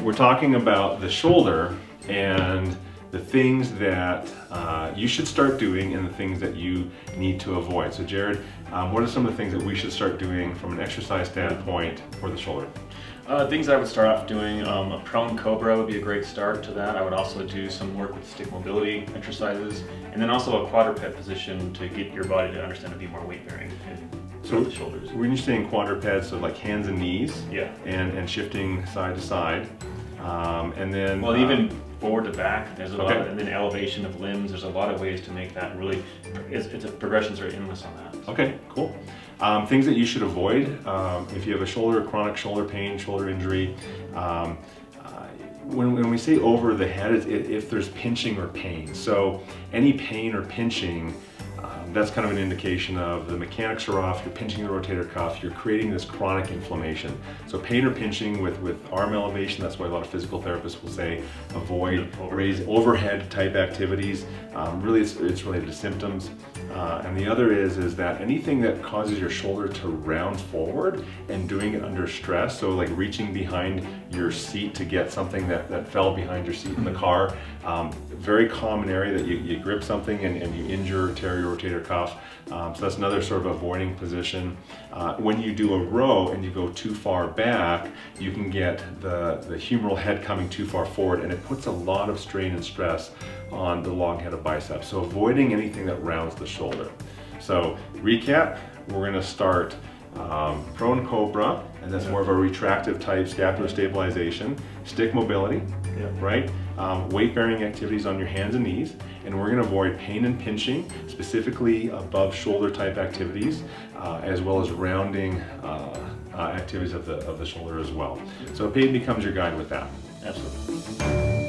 we're talking about the shoulder and the things that you should start doing and the things that you need to avoid. So Jerod, what are some of the things that we should start doing from an exercise standpoint for the shoulder? Things I would start off doing, a prone cobra would be a great start to that. I would also do some work with stick mobility exercises, and then also a quadruped position to get your body to understand to be more weight bearing So the shoulders. When you're saying quadrupeds, so like hands and knees, Yeah, and shifting side to side, and then even forward to back. There's a lot, Okay. and then elevation of limbs. There's a lot of ways to make that really. Progressions are endless on that. Okay, cool. Things that you should avoid if you have a chronic shoulder pain, shoulder injury. When we say over the head, if there's pinching or pain. So any pain or pinching, that's kind of an indication of the mechanics are off, you're pinching the rotator cuff, you're creating this chronic inflammation. So pain or pinching with arm elevation, that's why a lot of physical therapists will say avoid overhead type activities. Really it's related to symptoms. And the other is that anything that causes your shoulder to round forward and doing it under stress, so like reaching behind your seat to get something that fell behind your seat in the car, very common area that you grip something and you injure, tear your rotator cuff. So that's another sort of avoiding position. When you do a row and you go too far back, you can get the humeral head coming too far forward, and it puts a lot of strain and stress on the long head of biceps. So avoiding anything that rounds the shoulder. So recap, we're going to start prone cobra, and that's more of a retractive type scapular stabilization, stick mobility, right? Weight-bearing activities on your hands and knees, and we're going to avoid pain and pinching, specifically above shoulder type activities, as well as rounding activities of the shoulder as well. So Peyton becomes your guide with that. Absolutely.